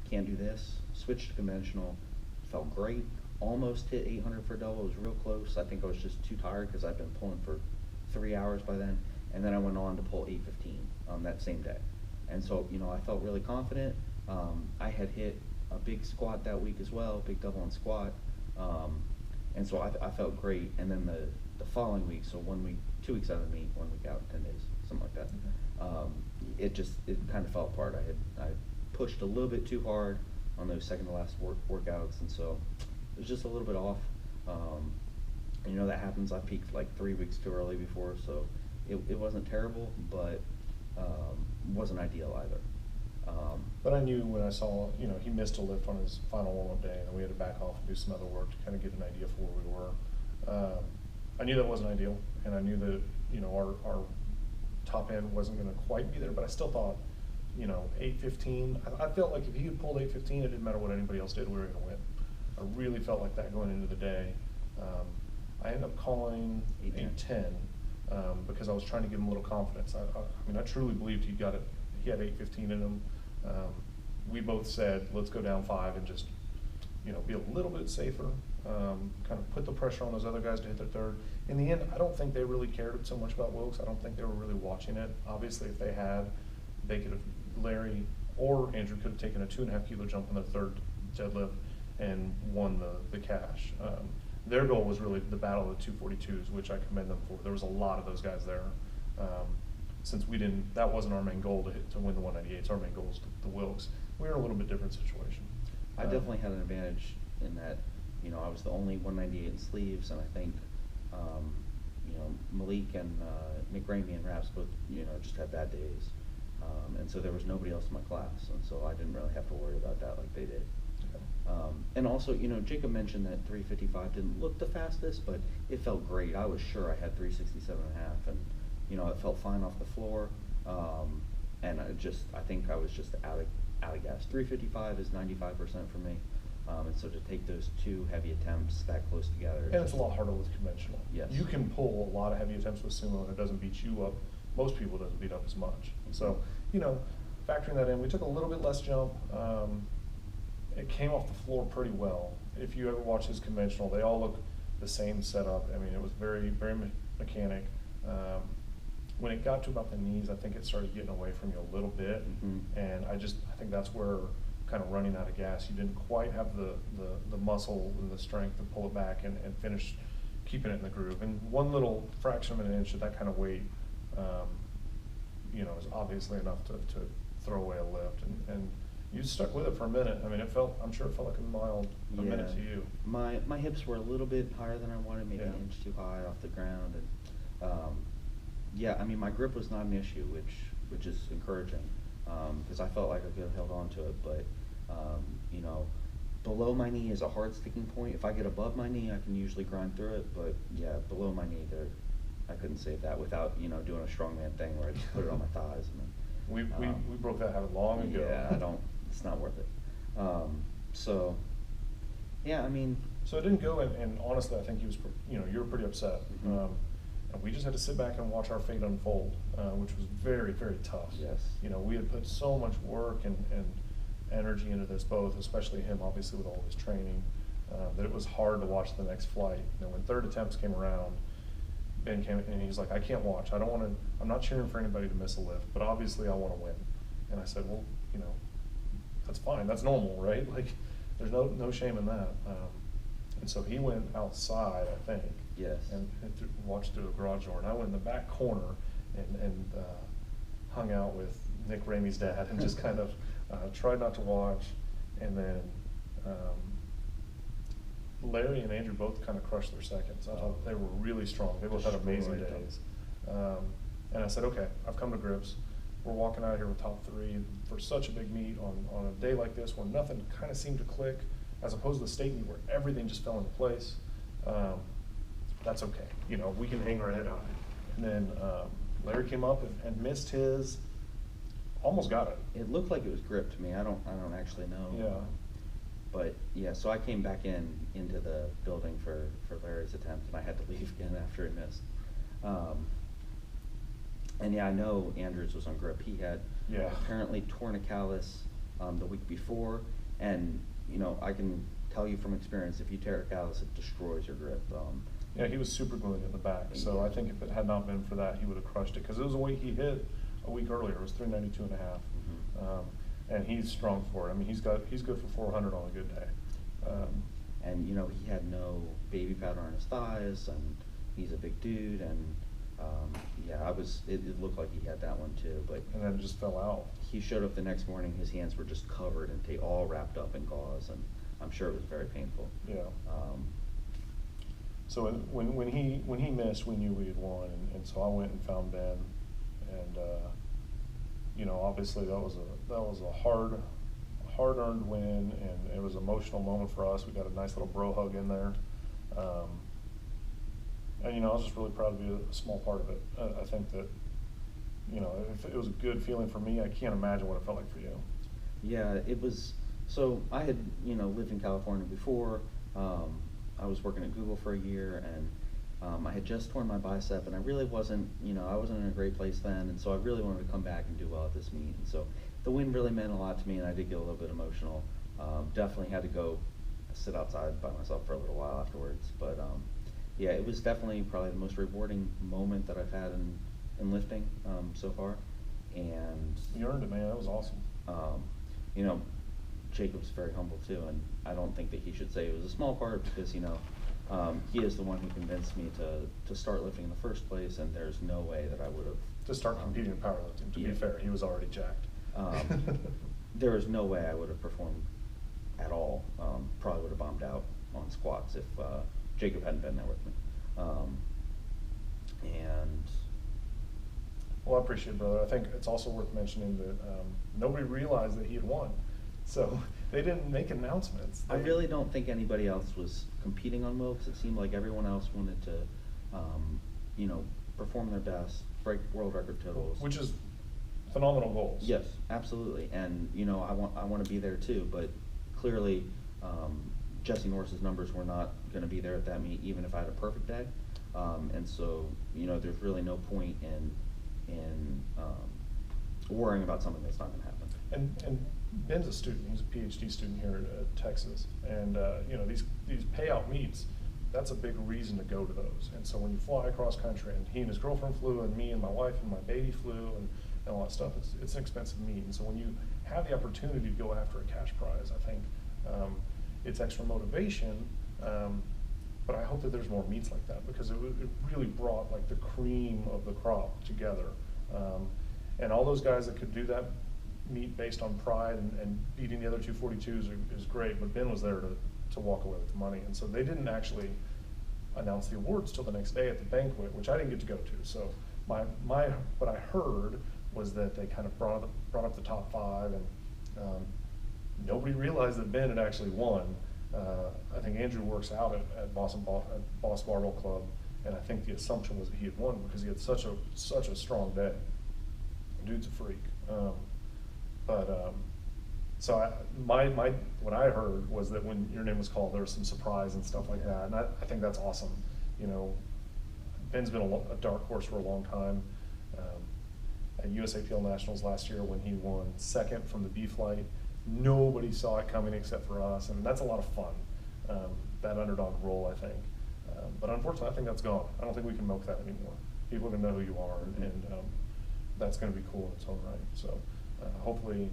can't do this. Switched to conventional, felt great. Almost hit 800 for a double. It was real close. I think I was just too tired because I've been pulling for 3 hours by then. And then I went on to pull 815 that same day. And so, I felt really confident. I had hit a big squat that week as well, big double and squat. And so I felt great. And then the following week, so 1 week, 2 weeks out of the meet, 1 week out, 10 days, something like that. It kind of fell apart. I pushed a little bit too hard on those second to last workouts, and so it was just a little bit off. That happens. I peaked like 3 weeks too early before, so it wasn't terrible, but wasn't ideal either. But I knew when I saw, he missed a lift on his final warm-up day, and then we had to back off and do some other work to kind of get an idea for where we were. I knew that wasn't ideal, and I knew that, our top end wasn't going to quite be there, but I still thought, 815, I felt like if he had pulled 815, it didn't matter what anybody else did, we were going to win. I really felt like that going into the day. I ended up calling 810 because I was trying to give him a little confidence. I truly believed he got it. He had 815 in him. We both said, let's go down 5 and just, be a little bit safer, kind of put the pressure on those other guys to hit their third. In the end, I don't think they really cared so much about Wilkes. I don't think they were really watching it. Obviously, if they had, they could have, Larry or Andrew could have taken a 2.5 kilo jump on their third deadlift and won the cash. Their goal was really the battle of the 242s, which I commend them for. There was a lot of those guys there. Since that wasn't our main goal to win the 198s. Our main goal was the Wilkes. We were in a little bit different situation. I definitely had an advantage in that, I was the only 198 in sleeves, and I think, Malik and McRamey and Raps both, just had bad days. And so there was nobody else in my class, and so I didn't really have to worry about that like they did. And also, Jacob mentioned that 355 didn't look the fastest, but it felt great. I was sure I had 367 and a half, and it felt fine off the floor. And I think I was just out of gas. 355 is 95% for me. And so to take those two heavy attempts that close together. And it's a lot harder with conventional. Yes. You can pull a lot of heavy attempts with sumo and it doesn't beat you up. Most people doesn't beat up as much. So, factoring that in, we took a little bit less jump. It came off the floor pretty well. If you ever watch his conventional, they all look the same setup. I mean, it was very, very mechanic. When it got to about the knees, I think it started getting away from you a little bit. And I think that's where kind of running out of gas, you didn't quite have the muscle and the strength to pull it back and finish keeping it in the groove. And one little fraction of an inch at that kind of weight, is obviously enough to throw away a lift. And you stuck with it for a minute. I mean, I'm sure it felt like a minute to you. My hips were a little bit higher than I wanted, maybe an inch too high off the ground. And my grip was not an issue, which is encouraging, because I felt like I could have held on to it. But below my knee is a hard sticking point. If I get above my knee, I can usually grind through it. But below my knee, I couldn't save that without doing a strongman thing where I just put it on my thighs. And then, we broke that habit long ago. Yeah, it's not worth it. So it didn't go, and honestly, I think you were pretty upset. And we just had to sit back and watch our fate unfold, which was very, very tough. Yes. We had put so much work and energy into this, both, especially him, obviously, with all his training, that it was hard to watch the next flight. When third attempts came around, Ben came and he's like, I can't watch. I'm not cheering for anybody to miss a lift, but obviously I want to win. And I said, well, that's fine. That's normal, right? Like, there's no shame in that. And so he went outside, I think. Yes. And watched through a garage door. And I went in the back corner and hung out with Nick Ramey's dad and just kind of tried not to watch. And then Larry and Andrew both kind of crushed their seconds. I thought they were really strong. They both had amazing days. And I said, okay, I've come to grips. We're walking out of here with top 3 for such a big meet on a day like this where nothing kind of seemed to click, as opposed to the state meet where everything just fell into place. That's okay. We can hang our head high. And then Larry came up and missed his, almost got it. It looked like it was gripped to me. I don't actually know. Yeah. But so I came back into the building for Larry's attempt, and I had to leave again after he missed. And I know Andrews was on grip. He had apparently torn a callus the week before, and I can tell you from experience, if you tear a callus, it destroys your grip. Yeah, he was super gluing in the back, so I think if it had not been for that, he would have crushed it, because it was a weight he hit a week earlier. It was 392 and a half. And he's strong for it. I mean, he's good for 400 on a good day. And he had no baby powder on his thighs, and he's a big dude, and yeah, it looked like he had that one too, but. And then it just fell out. He showed up the next morning, his hands were just covered and all wrapped up in gauze, and I'm sure it was very painful. Yeah. So when he missed, we knew we had won, and so I went and found Ben, and obviously that was a hard-earned win, and it was an emotional moment for us. We got a nice little bro hug in there, and I was just really proud to be a small part of it. I think that if it was a good feeling for me, I can't imagine what it felt like for you. Yeah, it was. So I had lived in California before. I was working at Google for a year, and I had just torn my bicep, and I really wasn't, I wasn't in a great place then, and so I really wanted to come back and do well at this meet. And so the win really meant a lot to me, and I did get a little bit emotional. Definitely had to go sit outside by myself for a little while afterwards. But yeah, it was definitely probably the most rewarding moment that I've had in lifting so far. And you earned it, man. That was awesome. Jacob's very humble too, and I don't think that he should say it was a small part, because he is the one who convinced me to start lifting in the first place, and there's no way that I would have to start competing in powerlifting. To be fair, he was already jacked. There is no way I would have performed at all. Probably would have bombed out on squats if Jacob hadn't been there with me. And well, I appreciate it, brother. I think it's also worth mentioning that nobody realized that he had won. So they didn't make announcements. I really don't think anybody else was competing on Wilks. It seemed like everyone else wanted to, perform their best, break world record totals. Which is phenomenal goals. Yes, absolutely. And I want to be there too. But clearly, Jesse Norris's numbers were not going to be there at that meet, even if I had a perfect day. And so there's really no point in worrying about something that's not going to happen. And Ben's a student. He's a PhD student here at Texas, and these payout meets, that's a big reason to go to those. And so when you fly across country, and he and his girlfriend flew, and me and my wife and my baby flew, and all that stuff, it's an expensive meet. And so when you have the opportunity to go after a cash prize, I think it's extra motivation. But I hope that there's more meets like that, because it really brought like the cream of the crop together. And all those guys that could do that meet based on pride and beating the other 242s is great, but Ben was there to walk away with the money. And so they didn't actually announce the awards till the next day at the banquet, which I didn't get to go to. So what I heard was that they kind of brought up the top five, and nobody realized that Ben had actually won. I think Andrew works out at Boss Barbell Club, and I think the assumption was that he had won because he had such a strong day. Dude's a freak. So what I heard was that when your name was called, there was some surprise and stuff like that, and I think that's awesome. Ben's been a dark horse for a long time. At USAPL Nationals last year, when he won second from the B flight, nobody saw it coming except for us, and that's a lot of fun. That underdog role, I think. But unfortunately, I think that's gone. I don't think we can milk that anymore. People are going to know who you are, and that's going to be cool in its own right. So hopefully,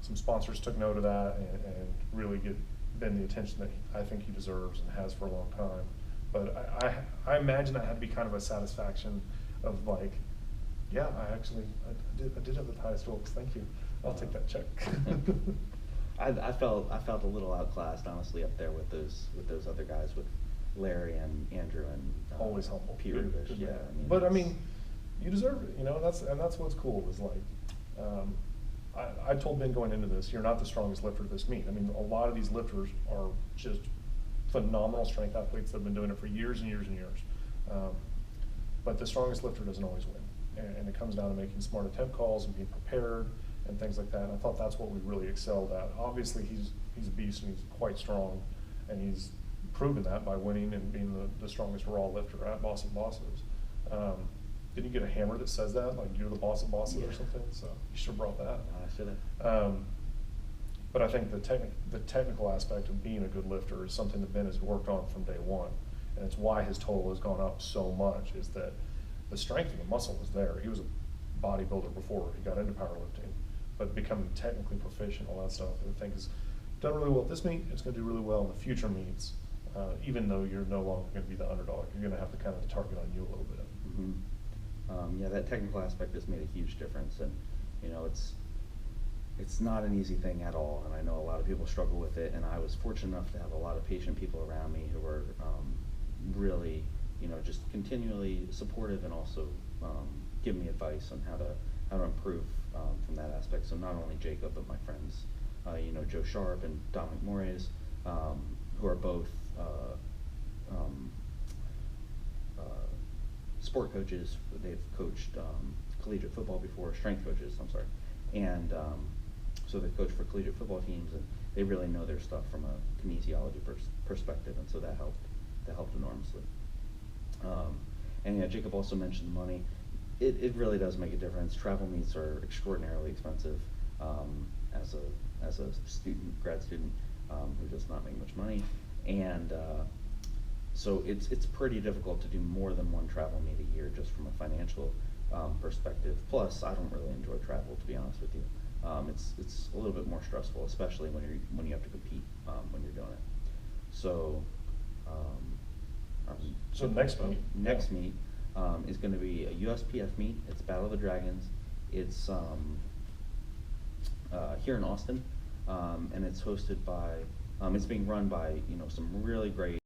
some sponsors took note of that and really get Ben the attention that I think he deserves and has for a long time. But I imagine that had to be kind of a satisfaction of like, yeah, I did have the highest Wilks. Thank you. I'll take that check. I felt a little outclassed, honestly, up there with those other guys, with Larry and Andrew and always humble. Peter. Good Yeah, but I mean, you deserve it, and that's what's cool is like, I told Ben going into this, you're not the strongest lifter at this meet. I mean, a lot of these lifters are just phenomenal strength athletes that have been doing it for years and years and years. But the strongest lifter doesn't always win, and it comes down to making smart attempt calls and being prepared and things like that. And I thought that's what we really excelled at. Obviously, he's a beast and he's quite strong, and he's proven that by winning and being the strongest raw lifter at Boss of Bosses. didn't you get a hammer that says that, like you're the boss of bosses Yeah. or something? So you should have brought that. I should have. But I think the technical aspect of being a good lifter is something that Ben has worked on from day one. And it's why his total has gone up so much, is that the strength and the muscle was there. He was a bodybuilder before he got into powerlifting, but becoming technically proficient, all that stuff, I think is done really well at this meet. It's going to do really well in the future meets, even though you're no longer going to be the underdog. You're going to have the kind of the target on you a little bit. Yeah, that technical aspect has made a huge difference, and you know, it's not an easy thing at all, and I know a lot of people struggle with it, and I was fortunate enough to have a lot of patient people around me who were really, you know, just continually supportive, and also give me advice on how to improve from that aspect. So not only Jacob, but my friends, you know, Joe Sharp and Dominic Mores, who are both sport coaches. They've coached collegiate football before, strength coaches, I'm sorry. And so they've coached for collegiate football teams, and they really know their stuff from a kinesiology perspective, and so that helped enormously. And yeah, Jacob also mentioned money. It really does make a difference. Travel meets are extraordinarily expensive as a student, grad student, who does not make much money, and so it's pretty difficult to do more than one travel meet a year, just from a financial perspective. Plus, I don't really enjoy travel, to be honest with you. It's a little bit more stressful, especially when you have to compete when you're doing it. So So next meet. Next meet is going to be a USPF meet. It's Battle of the Dragons. It's here in Austin, and it's hosted by. It's being run by, you know, some really great